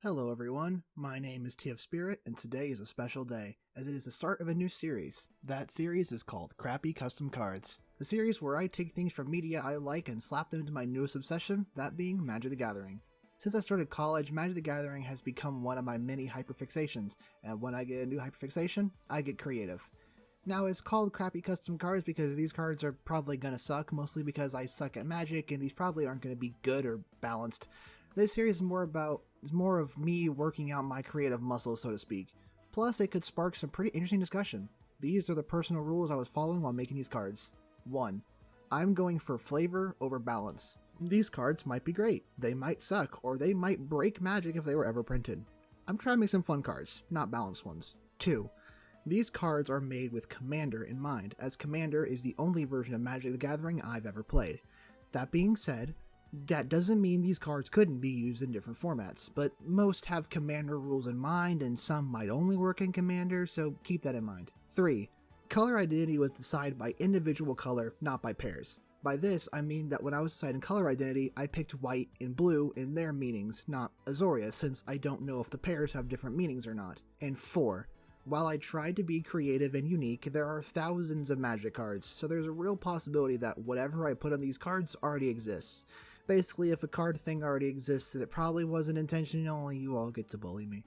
Hello everyone, my name is TF Spirit, and today is a special day, as it is the start of a new series. That series is called Crappy Custom Cards. The series where I take things from media I like and slap them into my newest obsession, that being Magic the Gathering. Since I started college, Magic the Gathering has become one of my many hyperfixations, and when I get a new hyperfixation, I get creative. Now it's called Crappy Custom Cards because these cards are probably gonna suck, mostly because I suck at Magic and these probably aren't gonna be good or balanced. This series is more of me working out my creative muscles, so to speak. Plus, it could spark some pretty interesting discussion. These are the personal rules I was following while making these cards. 1. I'm going for flavor over balance. These cards might be great, they might suck, or they might break Magic if they were ever printed. I'm trying to make some fun cards, not balanced ones. 2. These cards are made with Commander in mind, as Commander is the only version of Magic the Gathering I've ever played. That being said, that doesn't mean these cards couldn't be used in different formats, but most have Commander rules in mind and some might only work in Commander, so keep that in mind. 3. Color identity was decided by individual color, not by pairs. By this, I mean that when I was deciding color identity, I picked white and blue in their meanings, not Azoria, since I don't know if the pairs have different meanings or not. And 4. While I tried to be creative and unique, there are thousands of Magic cards, so there's a real possibility that whatever I put on these cards already exists. Basically, if a card thing already exists, then it probably wasn't intentional and you all get to bully me.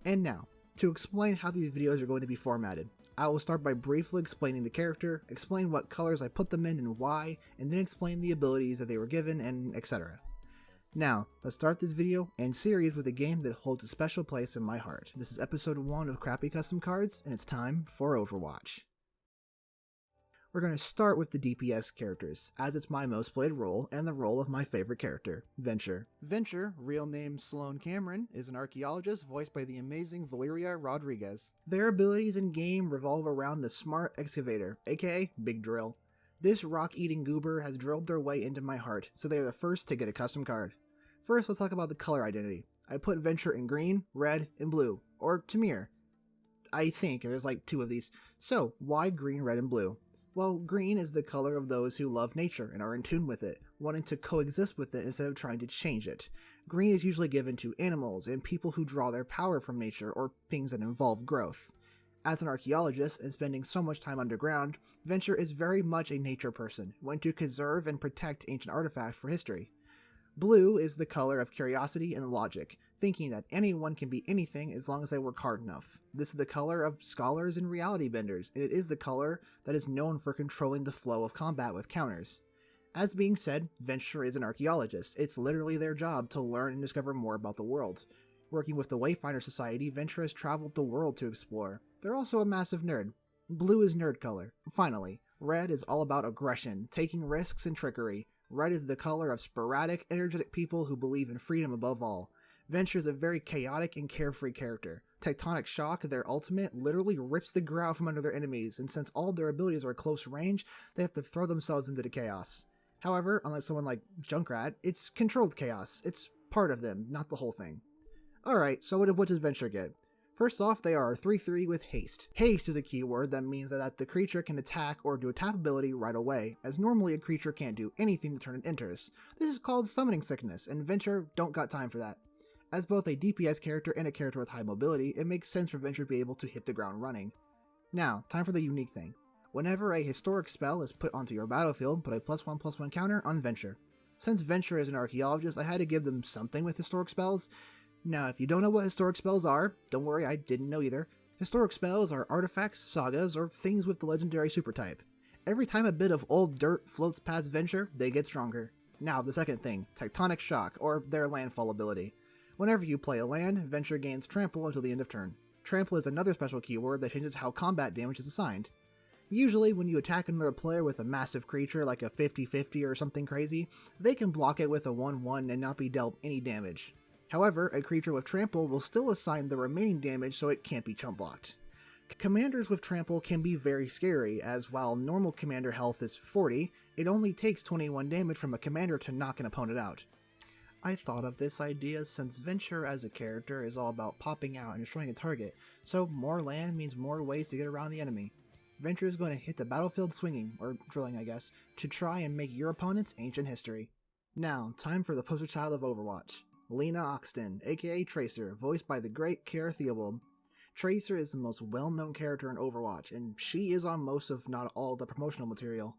And now, to explain how these videos are going to be formatted. I will start by briefly explaining the character, explain what colors I put them in and why, and then explain the abilities that they were given, and etc. Now, let's start this video and series with a game that holds a special place in my heart. This is episode 1 of Crappy Custom Cards, and it's time for Overwatch. We're going to start with the DPS characters, as it's my most played role and the role of my favorite character, Venture. Venture, real name Sloan Cameron, is an archaeologist voiced by the amazing Valeria Rodriguez. Their abilities in game revolve around the Smart Excavator, aka Big Drill. This rock-eating goober has drilled their way into my heart, so they are the first to get a custom card. First, let's talk about the color identity. I put Venture in green, red, and blue, or Tamir. I think there's like 2 of these. So, why green, red, and blue? Well, green is the color of those who love nature and are in tune with it, wanting to coexist with it instead of trying to change it. Green is usually given to animals and people who draw their power from nature or things that involve growth. As an archaeologist and spending so much time underground, Venture is very much a nature person, wanting to conserve and protect ancient artifacts for history. Blue is the color of curiosity and logic, thinking that anyone can be anything as long as they work hard enough. This is the color of scholars and reality benders, and it is the color that is known for controlling the flow of combat with counters. As being said, Venture is an archaeologist. It's literally their job to learn and discover more about the world. Working with the Wayfinder Society, Venture has traveled the world to explore. They're also a massive nerd. Blue is nerd color. Finally, red is all about aggression, taking risks and trickery. Red is the color of sporadic, energetic people who believe in freedom above all. Venture is a very chaotic and carefree character. Tectonic Shock, their ultimate, literally rips the ground from under their enemies, and since all their abilities are close range, they have to throw themselves into the chaos. However, unlike someone like Junkrat, it's controlled chaos. It's part of them, not the whole thing. Alright, so what does Venture get? First off, they are 3/3 with Haste. Haste is a keyword that means that the creature can attack or do a tap ability right away, as normally a creature can't do anything the turn it enters. This is called Summoning Sickness, and Venture don't got time for that. As both a DPS character and a character with high mobility, it makes sense for Venture to be able to hit the ground running. Now, time for the unique thing. Whenever a historic spell is put onto your battlefield, put a +1/+1 counter on Venture. Since Venture is an archaeologist, I had to give them something with historic spells. Now, if you don't know what historic spells are, don't worry, I didn't know either. Historic spells are artifacts, sagas, or things with the legendary super type. Every time a bit of old dirt floats past Venture, they get stronger. Now, the second thing, Tectonic Shock, or their landfall ability. Whenever you play a land, Venture gains Trample until the end of turn. Trample is another special keyword that changes how combat damage is assigned. Usually, when you attack another player with a massive creature like a 50/50 or something crazy, they can block it with a 1/1 and not be dealt any damage. However, a creature with Trample will still assign the remaining damage so it can't be chump blocked. Commanders with Trample can be very scary, as while normal commander health is 40, it only takes 21 damage from a commander to knock an opponent out. I thought of this idea since Venture as a character is all about popping out and destroying a target, so more land means more ways to get around the enemy. Venture is going to hit the battlefield swinging, or drilling I guess, to try and make your opponent's ancient history. Now, time for the poster child of Overwatch. Lena Oxton, aka Tracer, voiced by the great Kara Theobald. Tracer is the most well-known character in Overwatch, and she is on most if not all the promotional material.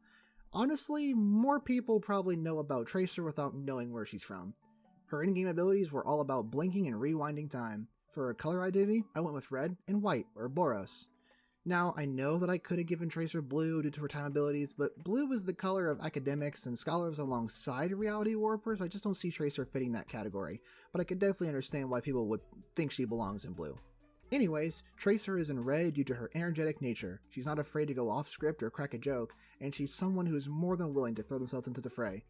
Honestly, more people probably know about Tracer without knowing where she's from. Her in-game abilities were all about blinking and rewinding time. For her color identity, I went with red and white, or Boros. Now, I know that I could have given Tracer blue due to her time abilities, but blue is the color of academics and scholars alongside reality warpers. I just don't see Tracer fitting that category, but I could definitely understand why people would think she belongs in blue. Anyways, Tracer is in red due to her energetic nature. She's not afraid to go off script or crack a joke, and she's someone who is more than willing to throw themselves into the fray.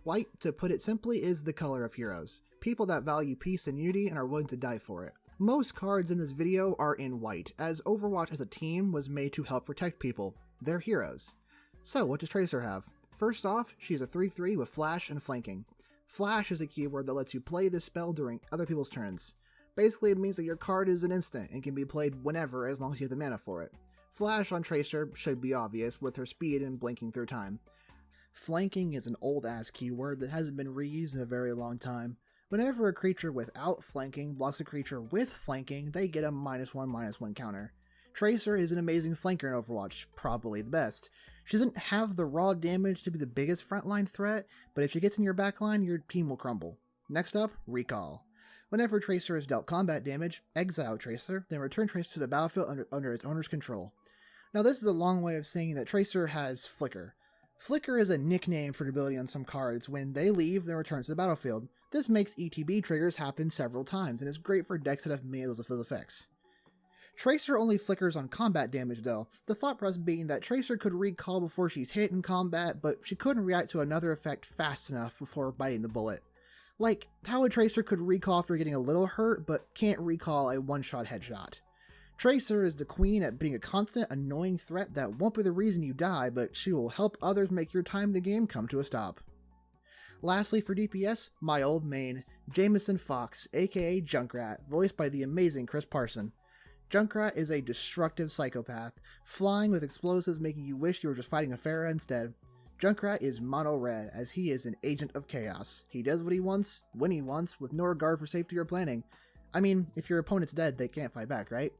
White, to put it simply, is the color of heroes. People that value peace and unity and are willing to die for it. Most cards in this video are in white, as Overwatch as a team was made to help protect people. They're heroes. So, what does Tracer have? First off, she's a 3-3 with flash and flanking. Flash is a keyword that lets you play this spell during other people's turns. Basically, it means that your card is an instant and can be played whenever as long as you have the mana for it. Flash on Tracer should be obvious with her speed and blinking through time. Flanking is an old-ass keyword that hasn't been reused in a very long time. Whenever a creature without flanking blocks a creature with flanking, they get a -1/-1 counter. Tracer is an amazing flanker in Overwatch, probably the best. She doesn't have the raw damage to be the biggest frontline threat, but if she gets in your backline, your team will crumble. Next up, Recall. Whenever Tracer is dealt combat damage, exile Tracer, then return Tracer to the battlefield under its owner's control. Now this is a long way of saying that Tracer has Flicker. Flicker is a nickname for an ability on some cards. When they leave, then return to the battlefield. This makes ETB triggers happen several times, and is great for decks that have many of those effects. Tracer only flickers on combat damage though, the thought process being that Tracer could recall before she's hit in combat, but she couldn't react to another effect fast enough before biting the bullet. Like, how a Tracer could recall after getting a little hurt, but can't recall a one-shot headshot. Tracer is the queen at being a constant, annoying threat that won't be the reason you die, but she will help others make your time in the game come to a stop. Lastly, for DPS, my old main, Jameson Fox, aka Junkrat, voiced by the amazing Chris Parson. Junkrat is a destructive psychopath, flying with explosives making you wish you were just fighting a Pharah instead. Junkrat is mono red, as he is an agent of chaos. He does what he wants, when he wants, with no regard for safety or planning. I mean, if your opponent's dead, they can't fight back, right?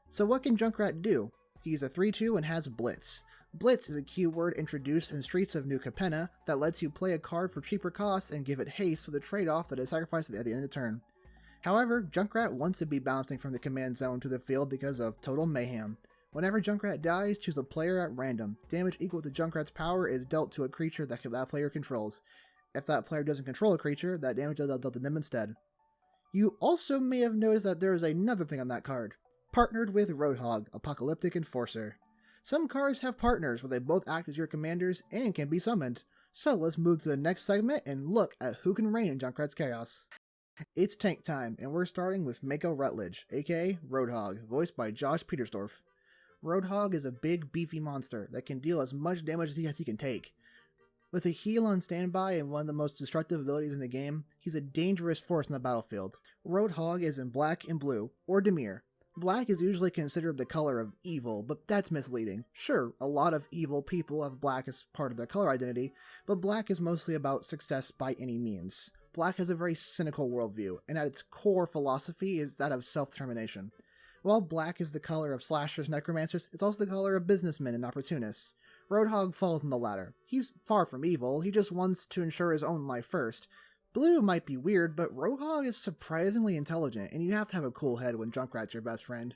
So what can Junkrat do? He's a 3-2 and has Blitz. Blitz is a keyword introduced in Streets of New Capenna that lets you play a card for cheaper costs and give it haste with a trade-off that is sacrificed at the end of the turn. However, Junkrat wants to be bouncing from the command zone to the field because of total mayhem. Whenever Junkrat dies, choose a player at random. Damage equal to Junkrat's power is dealt to a creature that player controls. If that player doesn't control a creature, that damage is dealt to them instead. You also may have noticed that there is another thing on that card. Partnered with Roadhog, Apocalyptic Enforcer. Some cards have partners where they both act as your commanders and can be summoned. So let's move to the next segment and look at who can reign in Junkrat's chaos. It's tank time, and we're starting with Mako Rutledge, aka Roadhog, voiced by Josh Petersdorf. Roadhog is a big, beefy monster that can deal as much damage as he can take. With a heal on standby and one of the most destructive abilities in the game, he's a dangerous force on the battlefield. Roadhog is in black and blue, or Dimir. Black is usually considered the color of evil, but that's misleading. Sure, a lot of evil people have black as part of their color identity, but black is mostly about success by any means. Black has a very cynical worldview, and at its core philosophy is that of self-determination. While black is the color of slashers and necromancers, it's also the color of businessmen and opportunists. Roadhog falls in the latter. He's far from evil, he just wants to ensure his own life first. Blue might be weird, but Roadhog is surprisingly intelligent, and you have to have a cool head when Junkrat's your best friend.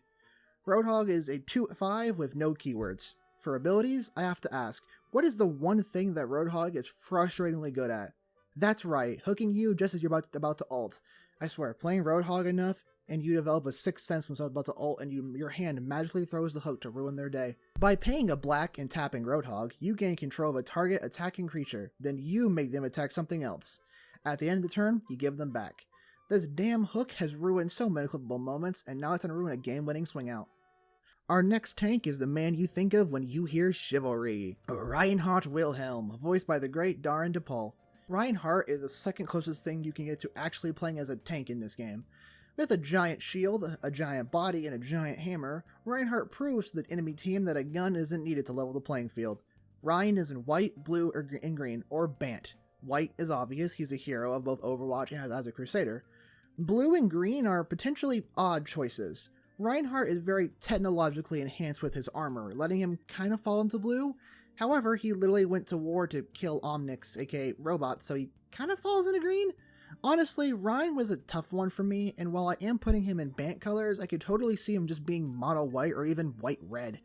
Roadhog is a 2-5 with no keywords. For abilities, I have to ask, what is the one thing that Roadhog is frustratingly good at? That's right, hooking you just as you're about to ult. I swear, playing Roadhog enough, and you develop a sixth sense when someone's about to ult, and your hand magically throws the hook to ruin their day. By paying a black and tapping Roadhog, you gain control of a target attacking creature, then you make them attack something else. At the end of the turn, you give them back. This damn hook has ruined so many clippable moments, and now it's going to ruin a game-winning swing out. Our next tank is the man you think of when you hear Chivalry. Reinhardt Wilhelm, voiced by the great Darren DePaul. Reinhardt is the second closest thing you can get to actually playing as a tank in this game. With a giant shield, a giant body, and a giant hammer, Reinhardt proves to the enemy team that a gun isn't needed to level the playing field. Rein is in white, blue, and green, or Bant. White is obvious, he's a hero of both Overwatch and as a Crusader. Blue and green are potentially odd choices. Reinhardt is very technologically enhanced with his armor, letting him kind of fall into blue. However, he literally went to war to kill Omnics, aka robots, so he kind of falls into green. Honestly, Rein was a tough one for me, and while I am putting him in Bant colors, I could totally see him just being mono white or even white red.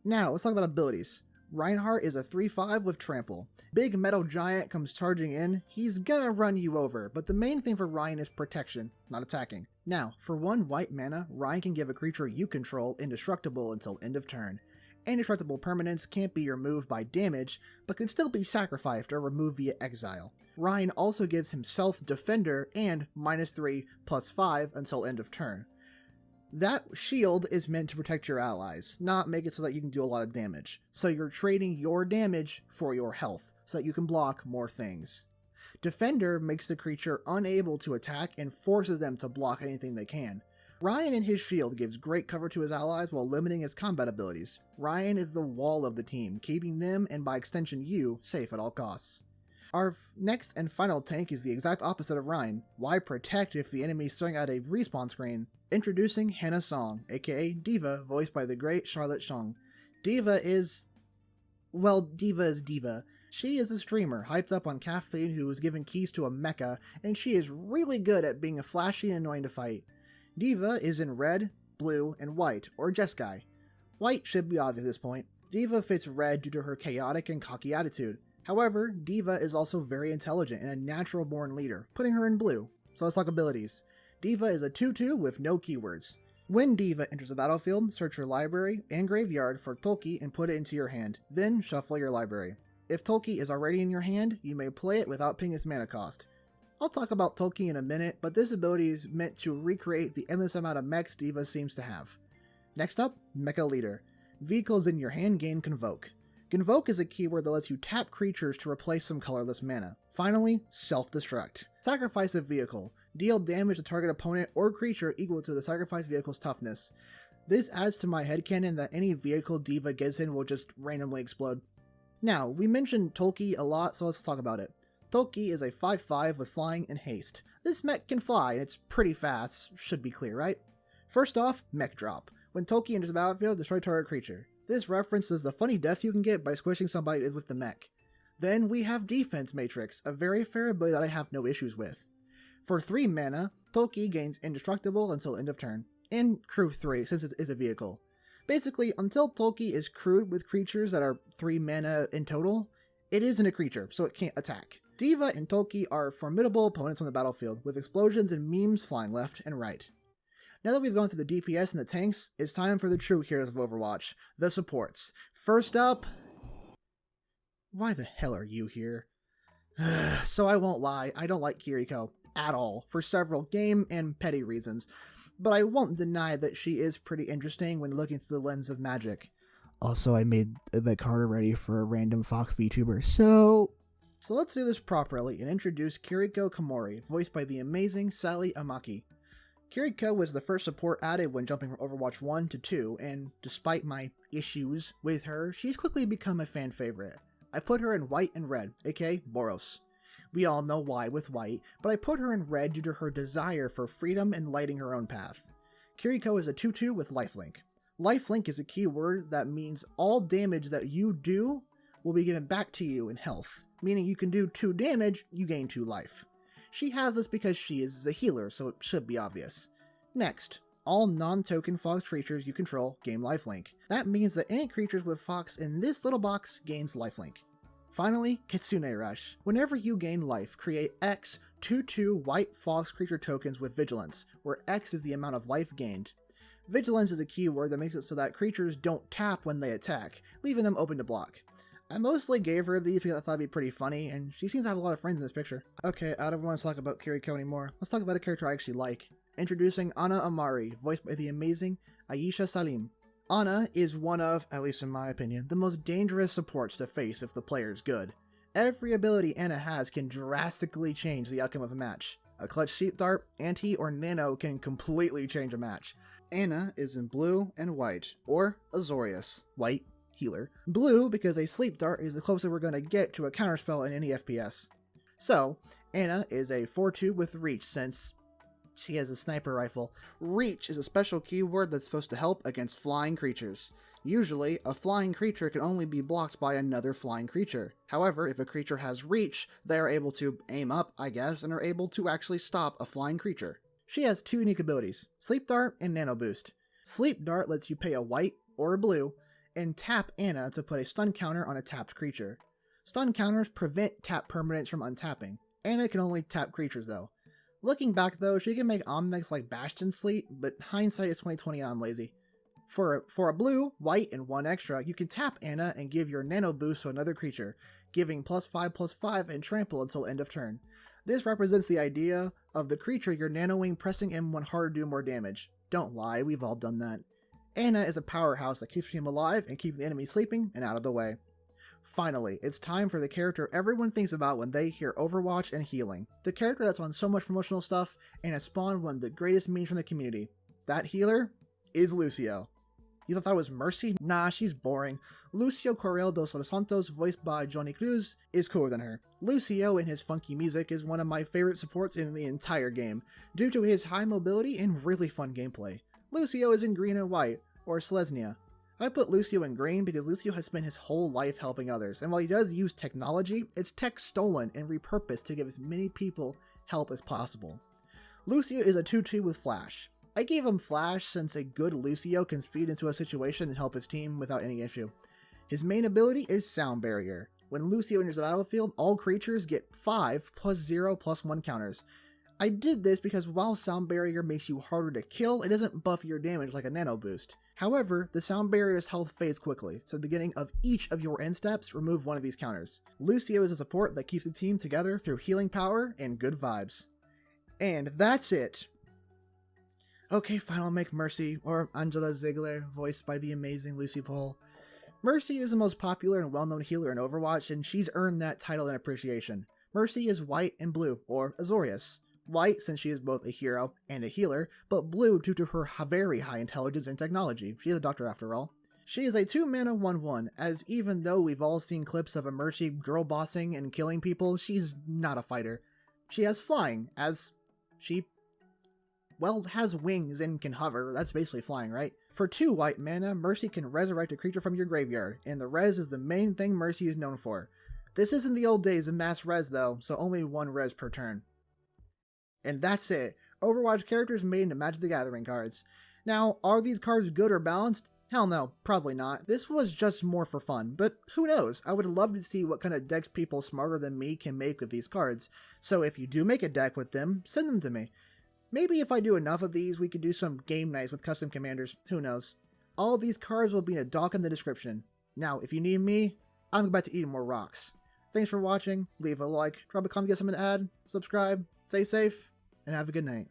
Now, let's talk about abilities. Reinhardt is a 3-5 with trample. Big metal giant comes charging in, he's gonna run you over, but the main thing for Rein is protection, not attacking. Now, for 1 white mana, Rein can give a creature you control indestructible until end of turn. Indestructible permanents can't be removed by damage, but can still be sacrificed or removed via exile. Rein also gives himself Defender and -3/+5 until end of turn. That shield is meant to protect your allies, not make it so that you can do a lot of damage. So you're trading your damage for your health, so that you can block more things. Defender makes the creature unable to attack and forces them to block anything they can. Ryan and his shield gives great cover to his allies while limiting his combat abilities. Ryan is the wall of the team, keeping them, and by extension you, safe at all costs. Our next and final tank is the exact opposite of Ryan. Why protect if the enemy is throwing out a respawn screen? Introducing Hannah Song, aka Diva, voiced by the great Charlotte Chung. Diva is Diva. She is a streamer, hyped up on caffeine who was given keys to a mecha, and she is really good at being flashy and annoying to fight. Diva is in red, blue, and white, or Jeskai. White should be obvious at this point. Diva fits red due to her chaotic and cocky attitude. However, Diva is also very intelligent and a natural-born leader, putting her in blue. So let's talk abilities. Diva is a 2-2 with no keywords. When Diva enters the battlefield, search your library and graveyard for Tolki and put it into your hand, then shuffle your library. If Tolki is already in your hand, you may play it without paying its mana cost. I'll talk about Tolki in a minute, but this ability is meant to recreate the endless amount of mechs Diva seems to have. Next up, Mecha Leader. Vehicles in your hand gain Convoke. Convoke is a keyword that lets you tap creatures to replace some colorless mana. Finally, Self-Destruct. Sacrifice a vehicle. Deal damage to target opponent or creature equal to the sacrificed vehicle's toughness. This adds to my headcanon that any vehicle Diva gets in will just randomly explode. Now, we mentioned Tolki a lot, so let's talk about it. Tolki is a 5-5 with flying and haste. This mech can fly, and it's pretty fast, should be clear, right? First off, Mech Drop. When Tolki enters the battlefield, destroy target creature. This references the funny deaths you can get by squishing somebody with the mech. Then we have Defense Matrix, a very fair ability that I have no issues with. For 3 mana, Tolki gains Indestructible until end of turn, and Crew 3 since it is a vehicle. Basically, until Tolki is crewed with creatures that are 3 mana in total, it isn't a creature, so it can't attack. Diva and Tolki are formidable opponents on the battlefield, with explosions and memes flying left and right. Now that we've gone through the DPS and the tanks, it's time for the true heroes of Overwatch, the supports. First up... Why the hell are you here? So I won't lie, I don't like Kiriko at all, for several game and petty reasons, but I won't deny that she is pretty interesting when looking through the lens of magic. Also, I made the card already for a random Fox VTuber, so let's do this properly and introduce Kiriko Komori, voiced by the amazing Sally Amaki. Kiriko was the first support added when jumping from Overwatch 1 to 2, and despite my issues with her, she's quickly become a fan favorite. I put her in white and red, aka Boros. We all know why with white, but I put her in red due to her desire for freedom and lighting her own path. Kiriko is a 2-2 with lifelink. Lifelink is a keyword that means all damage that you do will be given back to you in health, meaning you can do 2 damage, you gain 2 life. She has this because she is a healer, so it should be obvious. Next, all non-token Fox creatures you control gain lifelink. That means that any creatures with Fox in this little box gains lifelink. Finally, Kitsune Rush. Whenever you gain life, create X 2/2 white Fox creature tokens with Vigilance, where X is the amount of life gained. Vigilance is a keyword that makes it so that creatures don't tap when they attack, leaving them open to block. I mostly gave her these because I thought it'd be pretty funny, and she seems to have a lot of friends in this picture. Okay, I don't want to talk about Kiriko anymore. Let's talk about a character I actually like. Introducing Ana Amari, voiced by the amazing Aisha Salim. Ana is one of, at least in my opinion, the most dangerous supports to face if the player is good. Every ability Ana has can drastically change the outcome of a match. A clutch Sheep Dart, Anti, or Nano can completely change a match. Ana is in blue and white, or Azorius, white, healer. Blue because a Sleep Dart is the closest we're going to get to a counterspell in any FPS. So, Ana is a 4-2 with reach since She has a sniper rifle. Reach is a special keyword that's supposed to help against flying creatures. Usually, a flying creature can only be blocked by another flying creature. However, if a creature has reach, they are able to aim up, I guess, and are able to actually stop a flying creature. She has two unique abilities, Sleep Dart and Nano Boost. Sleep Dart lets you pay a white or a blue and tap Ana to put a stun counter on a tapped creature. Stun counters prevent tap permanents from untapping. Ana can only tap creatures though. Looking back though, she can make Omnics like Bastion Sleep, but hindsight is 2020 and I'm lazy. For a blue, white, and one extra, you can tap Ana and give your Nano Boost to another creature, giving +5/+5 and trample until end of turn. This represents the idea of the creature you're nanoing pressing M1 hard to do more damage. Don't lie, we've all done that. Ana is a powerhouse that keeps your team alive and keeps the enemy sleeping and out of the way. Finally, it's time for the character everyone thinks about when they hear Overwatch and healing. The character that's on so much promotional stuff and has spawned one of the greatest memes from the community. That healer is Lucio. You thought that was Mercy? Nah, she's boring. Lucio Correal dos Los Santos, voiced by Johnny Cruz, is cooler than her. Lucio and his funky music is one of my favorite supports in the entire game, due to his high mobility and really fun gameplay. Lucio is in green and white, or Selesnya. I put Lucio in green because Lucio has spent his whole life helping others, and while he does use technology, it's tech stolen and repurposed to give as many people help as possible. Lucio is a 2-2 with Flash. I gave him Flash since a good Lucio can speed into a situation and help his team without any issue. His main ability is Sound Barrier. When Lucio enters the battlefield, all creatures get 5+0/+1 counters. I did this because while Sound Barrier makes you harder to kill, it doesn't buff your damage like a Nano Boost. However, the Sound Barrier's health fades quickly, so at the beginning of each of your end steps, remove one of these counters. Lucio is a support that keeps the team together through healing power and good vibes. And that's it! Okay, fine, I'll make Mercy, or Angela Ziegler, voiced by the amazing Lucy Pohl. Mercy is the most popular and well-known healer in Overwatch, and she's earned that title and appreciation. Mercy is white and blue, or Azorius. White since she is both a hero and a healer, but blue due to her very high intelligence and technology. She is a doctor after all. She is a 2-mana 1/1, as even though we've all seen clips of a Mercy girl bossing and killing people, she's not a fighter. She has flying, as she, well, has wings and can hover. That's basically flying, right? For 2 white mana, Mercy can resurrect a creature from your graveyard, and the res is the main thing Mercy is known for. This isn't the old days of mass res though, so only 1 res per turn. And that's it. Overwatch characters made into Magic the Gathering cards. Now, are these cards good or balanced? Hell no, probably not. This was just more for fun, but who knows? I would love to see what kind of decks people smarter than me can make with these cards. So if you do make a deck with them, send them to me. Maybe if I do enough of these, we could do some game nights with custom commanders. Who knows? All these cards will be in a doc in the description. Now, if you need me, I'm about to eat more rocks. Thanks for watching. Leave a like, drop a comment, get something to add, subscribe, stay safe, and have a good night.